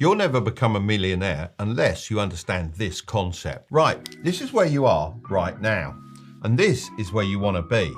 You'll never become a millionaire unless you understand this concept. Right, this is where you are right now, and this is where you want to be.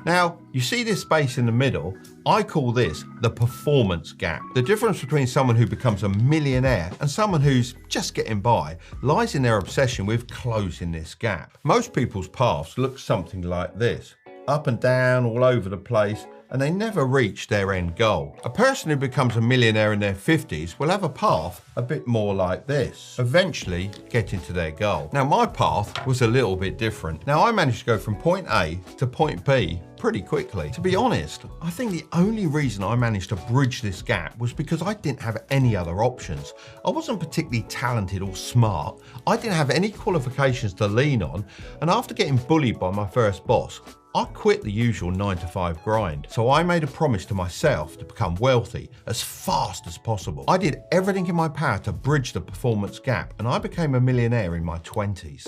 Now, you see this space in the middle? I call this the performance gap. The difference between someone who becomes a millionaire and someone who's just getting by lies in their obsession with closing this gap. Most people's paths look something like this, up and down all over the place, and they never reach their end goal. A person who becomes a millionaire in their 50s will have a path a bit more like this, eventually getting to their goal. Now, my path was a little bit different. Now, I managed to go from point A to point B pretty quickly. To be honest, I think the only reason I managed to bridge this gap was because I didn't have any other options. I wasn't particularly talented or smart. I didn't have any qualifications to lean on, and after getting bullied by my first boss, I quit the usual 9-to-5 grind. So I made a promise to myself to become wealthy as fast as possible. I did everything in my power to bridge the performance gap, and I became a millionaire in my 20s.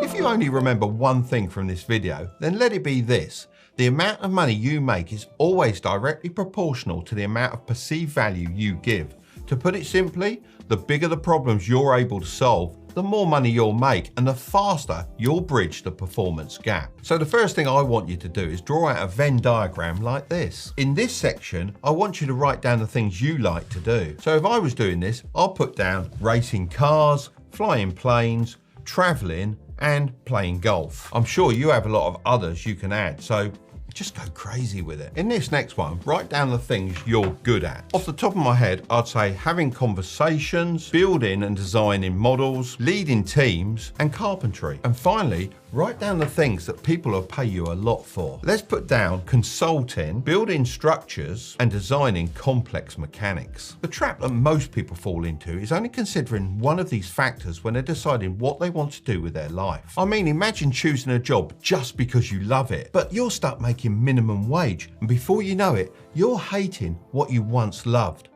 If you only remember one thing from this video, then let it be this. The amount of money you make is always directly proportional to the amount of perceived value you give. To put it simply, the bigger the problems you're able to solve, the more money you'll make and the faster you'll bridge the performance gap. So the first thing I want you to do is draw out a Venn diagram like this. In this section, I want you to write down the things you like to do. So if I was doing this, I'll put down racing cars, flying planes, traveling, and playing golf. I'm sure you have a lot of others you can add, so just go crazy with it. In this next one, write down the things you're good at. Off the top of my head, I'd say having conversations, building and designing models, leading teams, and carpentry. And finally, write down the things that people will pay you a lot for. Let's put down consulting, building structures, and designing complex mechanics. The trap that most people fall into is only considering one of these factors when they're deciding what they want to do with their life. I mean, imagine choosing a job just because you love it, but you're stuck making minimum wage, and before you know it, you're hating what you once loved.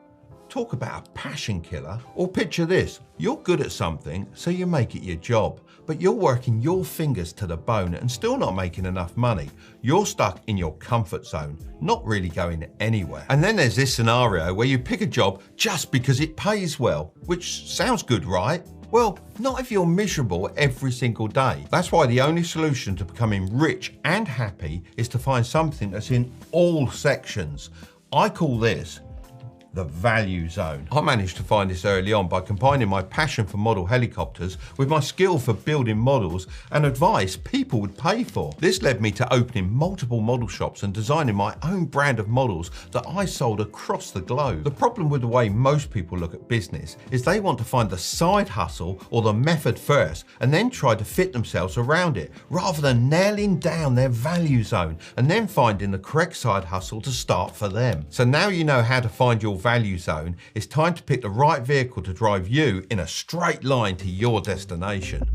Talk about a passion killer. Or picture this, you're good at something, so you make it your job, but you're working your fingers to the bone and still not making enough money. You're stuck in your comfort zone, not really going anywhere. And then there's this scenario where you pick a job just because it pays well, which sounds good, right? Well, not if you're miserable every single day. That's why the only solution to becoming rich and happy is to find something that's in all sections. I call this the value zone. I managed to find this early on by combining my passion for model helicopters with my skill for building models and advice people would pay for. This led me to opening multiple model shops and designing my own brand of models that I sold across the globe. The problem with the way most people look at business is they want to find the side hustle or the method first and then try to fit themselves around it, rather than nailing down their value zone and then finding the correct side hustle to start for them. So now you know how to find your value zone, it's time to pick the right vehicle to drive you in a straight line to your destination.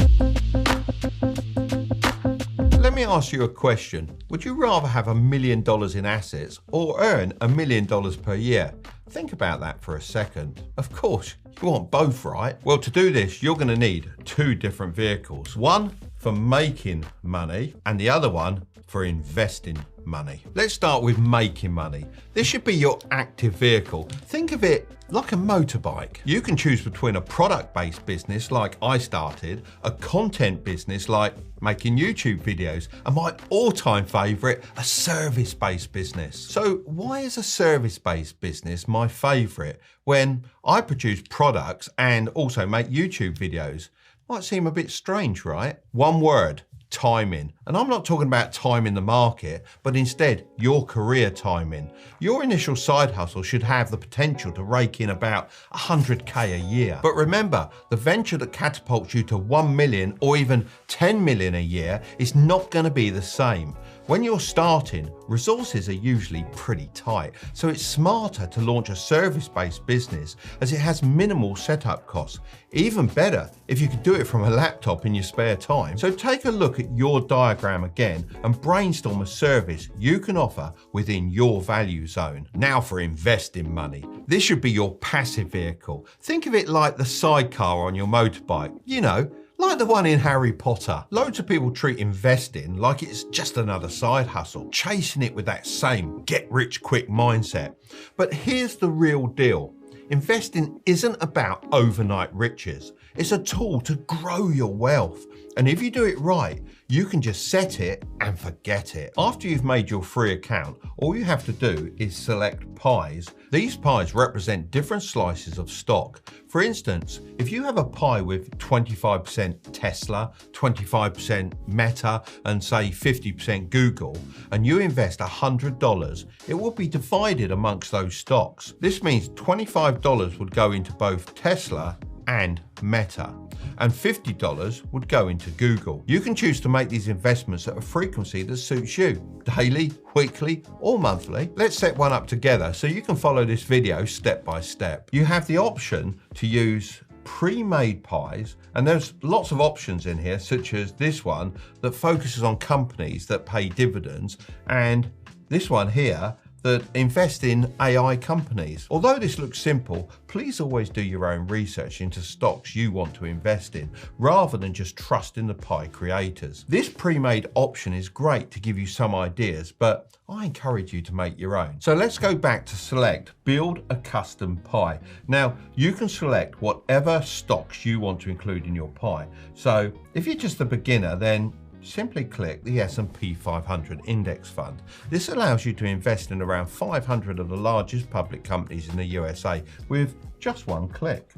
Let me ask you a question. Would you rather have $1 million in assets or earn $1 million per year? Think about that for a second. Of course, you want both, right? Well, to do this, you're going to need two different vehicles. One for making money and the other one for investing money. Let's start with making money. This should be your active vehicle. Think of it like a motorbike. You can choose between a product-based business like I started, a content business like making YouTube videos, and my all-time favorite, a service-based business. So why is a service-based business my favorite when I produce products and also make YouTube videos? Might seem a bit strange, right? One word: timing. And I'm not talking about timing the market, but instead your career timing. Your initial side hustle should have the potential to rake in about 100K a year. But remember, the venture that catapults you to 1 million or even 10 million a year is not going to be the same. When you're starting, resources are usually pretty tight, so it's smarter to launch a service-based business as it has minimal setup costs. Even better if you could do it from a laptop in your spare time. So take a look at your diagram again and brainstorm a service you can offer within your value zone. Now for investing money. This should be your passive vehicle. Think of it like the sidecar on your motorbike. You know, like the one in Harry Potter. Loads of people treat investing like it's just another side hustle, chasing it with that same get-rich-quick mindset. But here's the real deal. Investing isn't about overnight riches. It's a tool to grow your wealth. And if you do it right, you can just set it and forget it. After you've made your free account, all you have to do is select pies. These pies represent different slices of stock. For instance, if you have a pie with 25% Tesla, 25% Meta, and say 50% Google, and you invest $100, it will be divided amongst those stocks. This means $25 would go into both Tesla and Meta, and $50 would go into Google. You can choose to make these investments at a frequency that suits you, daily, weekly, or monthly. Let's set one up together so you can follow this video step by step. You have the option to use pre-made pies, and there's lots of options in here, such as this one that focuses on companies that pay dividends, and this one here that invest in AI companies. Although this looks simple, please always do your own research into stocks you want to invest in, rather than just trust in the pie creators. This pre-made option is great to give you some ideas, but I encourage you to make your own. So let's go back to select Build a Custom Pie. Now, you can select whatever stocks you want to include in your pie. So if you're just a beginner, then simply click the S&P 500 index fund. This allows you to invest in around 500 of the largest public companies in the USA with just one click.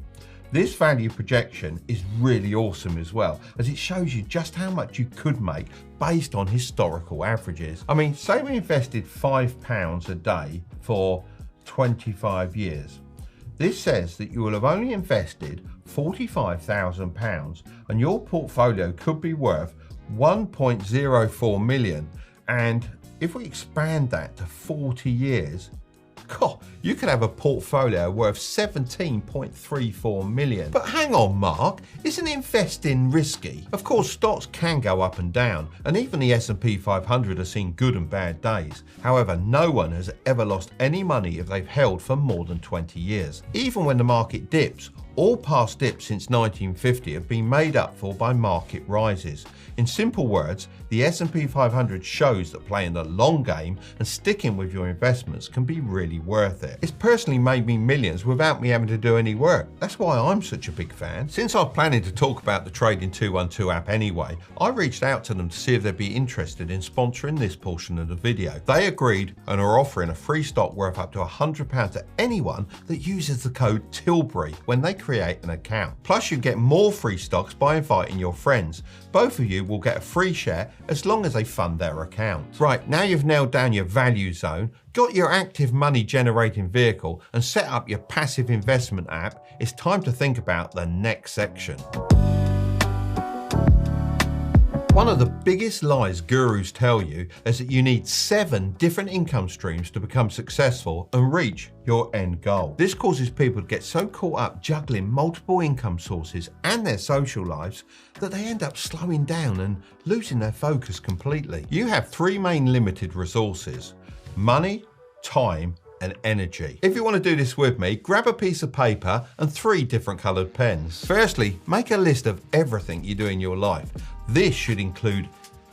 This value projection is really awesome as well, as it shows you just how much you could make based on historical averages. I mean, say we invested £5 a day for 25 years. This says that you will have only invested £45,000 and your portfolio could be worth 1.04 million, and if we expand that to 40 years, God, you could have a portfolio worth 17.34 million. But hang on, Mark, isn't investing risky? Of course, stocks can go up and down, and even the S&P 500 has seen good and bad days. However, no one has ever lost any money if they've held for more than 20 years. Even when the market dips, all past dips since 1950 have been made up for by market rises. In simple words, the S&P 500 shows that playing the long game and sticking with your investments can be really worth it. It's personally made me millions without me having to do any work. That's why I'm such a big fan. Since I'm planning to talk about the Trading 212 app anyway, I reached out to them to see if they'd be interested in sponsoring this portion of the video. They agreed and are offering a free stock worth up to £100 to anyone that uses the code Tilbury when they create an account. Plus, you get more free stocks by inviting your friends. Both of you will get a free share as long as they fund their account. Right, now you've nailed down your value zone, got your active money generating vehicle, and set up your passive investment app, it's time to think about the next section. One of the biggest lies gurus tell you is that you need 7 different income streams to become successful and reach your end goal. This causes people to get so caught up juggling multiple income sources and their social lives that they end up slowing down and losing their focus completely. You have 3 main limited resources: money, time, and energy. If you want to do this with me, grab a piece of paper and 3 different colored pens. Firstly, make a list of everything you do in your life. This should include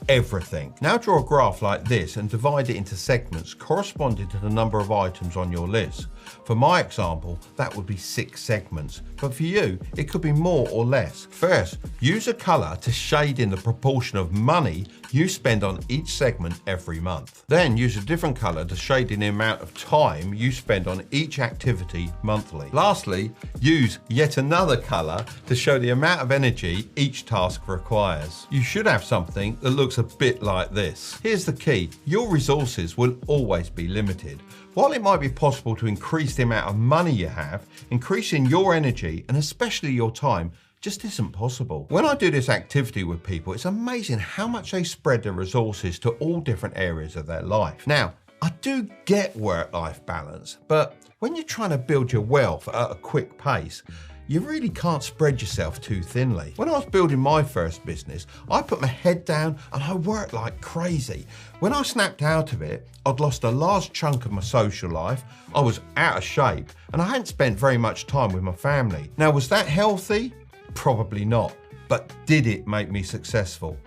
everything. Now draw a graph like this and divide it into segments corresponding to the number of items on your list. For my example, that would be 6 segments, but for you, it could be more or less. First, use a color to shade in the proportion of money you spend on each segment every month. Then use a different color to shade in the amount of time you spend on each activity monthly. Lastly, use yet another color to show the amount of energy each task requires. You should have something that looks a bit like this. Here's the key: your resources will always be limited. While it might be possible to increase the amount of money you have, increasing your energy and especially your time just isn't possible. When I do this activity with people, it's amazing how much they spread their resources to all different areas of their life. Now, I do get work-life balance, but when you're trying to build your wealth at a quick pace, you really can't spread yourself too thinly. When I was building my first business, I put my head down and I worked like crazy. When I snapped out of it, I'd lost a large chunk of my social life, I was out of shape, and I hadn't spent very much time with my family. Now, was that healthy? Probably not. But did it make me successful?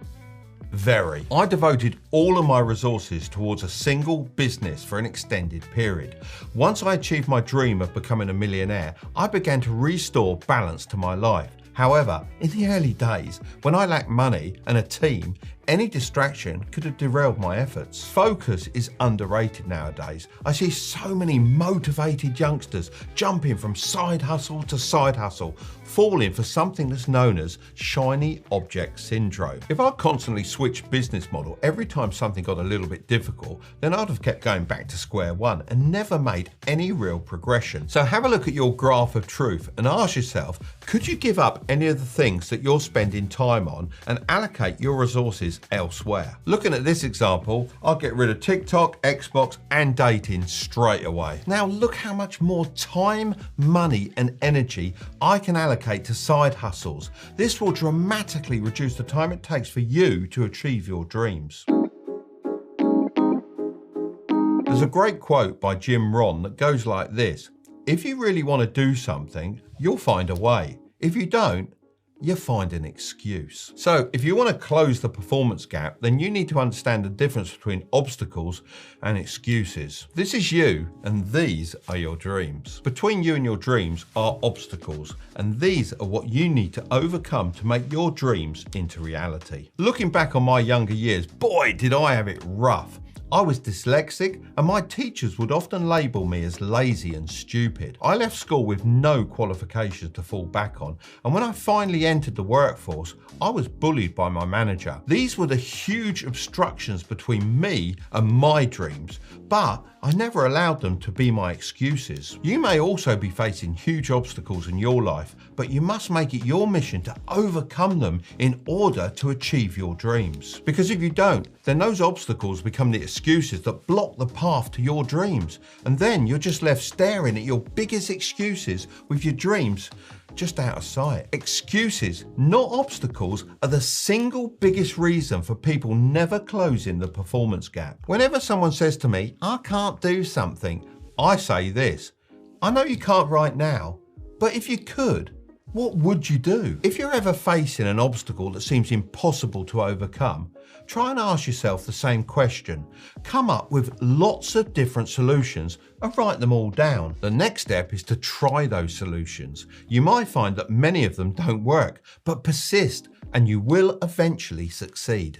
Very. I devoted all of my resources towards a single business for an extended period. Once I achieved my dream of becoming a millionaire, I began to restore balance to my life. However, in the early days, when I lacked money and a team, any distraction could have derailed my efforts. Focus is underrated nowadays. I see so many motivated youngsters jumping from side hustle to side hustle, falling for something that's known as shiny object syndrome. If I constantly switched business model every time something got a little bit difficult, then I'd have kept going back to square one and never made any real progression. So have a look at your graph of truth and ask yourself, could you give up any of the things that you're spending time on and allocate your resources elsewhere? Looking at this example, I'll get rid of TikTok, Xbox, and dating straight away. Now look how much more time, money, and energy I can allocate to side hustles. This will dramatically reduce the time it takes for you to achieve your dreams. There's a great quote by Jim Rohn that goes like this: if you really want to do something, you'll find a way. If you don't, you find an excuse. So if you want to close the performance gap, then you need to understand the difference between obstacles and excuses. This is you, and these are your dreams. Between you and your dreams are obstacles, and these are what you need to overcome to make your dreams into reality. Looking back on my younger years, boy, did I have it rough. I was dyslexic, and my teachers would often label me as lazy and stupid. I left school with no qualifications to fall back on, and when I finally entered the workforce, I was bullied by my manager. These were the huge obstructions between me and my dreams, but I never allowed them to be my excuses. You may also be facing huge obstacles in your life, but you must make it your mission to overcome them in order to achieve your dreams. Because if you don't, then those obstacles become the excuses that block the path to your dreams. And then you're just left staring at your biggest excuses with your dreams just out of sight. Excuses, not obstacles, are the single biggest reason for people never closing the performance gap. Whenever someone says to me, I can't do something, I say this: I know you can't right now, but if you could, what would you do? If you're ever facing an obstacle that seems impossible to overcome, try and ask yourself the same question. Come up with lots of different solutions and write them all down. The next step is to try those solutions. You might find that many of them don't work, but persist and you will eventually succeed.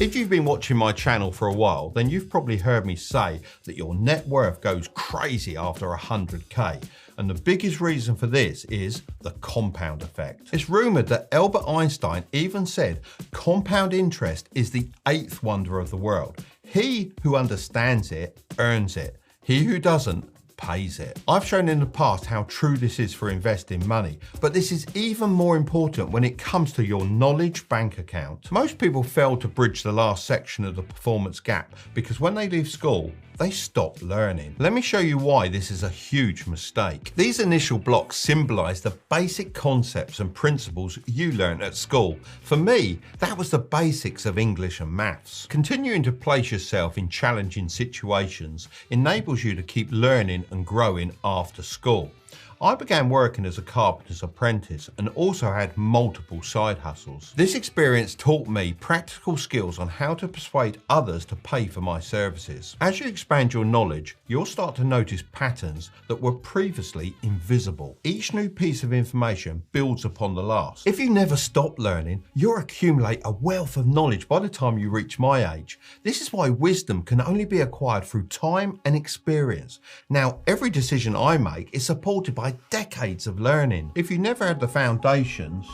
If you've been watching my channel for a while, then you've probably heard me say that your net worth goes crazy after 100K. And the biggest reason for this is the compound effect. It's rumored that Albert Einstein even said compound interest is the 8th wonder of the world. He who understands it earns it. He who doesn't pays it. I've shown in the past how true this is for investing money, but this is even more important when it comes to your knowledge bank account. Most people fail to bridge the last section of the performance gap because when they leave school, they stop learning. Let me show you why this is a huge mistake. These initial blocks symbolize the basic concepts and principles you learned at school. For me, that was the basics of English and maths. Continuing to place yourself in challenging situations enables you to keep learning and growing after school. I began working as a carpenter's apprentice and also had multiple side hustles. This experience taught me practical skills on how to persuade others to pay for my services. As you expand your knowledge, you'll start to notice patterns that were previously invisible. Each new piece of information builds upon the last. If you never stop learning, you'll accumulate a wealth of knowledge by the time you reach my age. This is why wisdom can only be acquired through time and experience. Now, every decision I make is supported by decades of learning. If you never had the foundations,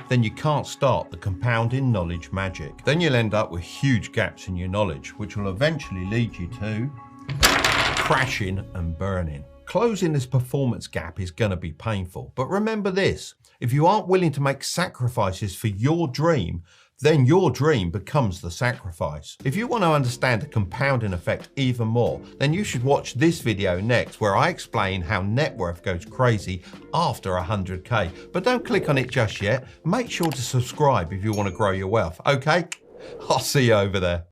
then you can't start the compounding knowledge magic. Then you'll end up with huge gaps in your knowledge, which will eventually lead you to crashing and burning. Closing this performance gap is going to be painful, but remember this: if you aren't willing to make sacrifices for your dream, then your dream becomes the sacrifice. If you want to understand the compounding effect even more, then you should watch this video next, where I explain how net worth goes crazy after 100K. But don't click on it just yet. Make sure to subscribe if you want to grow your wealth, okay? I'll see you over there.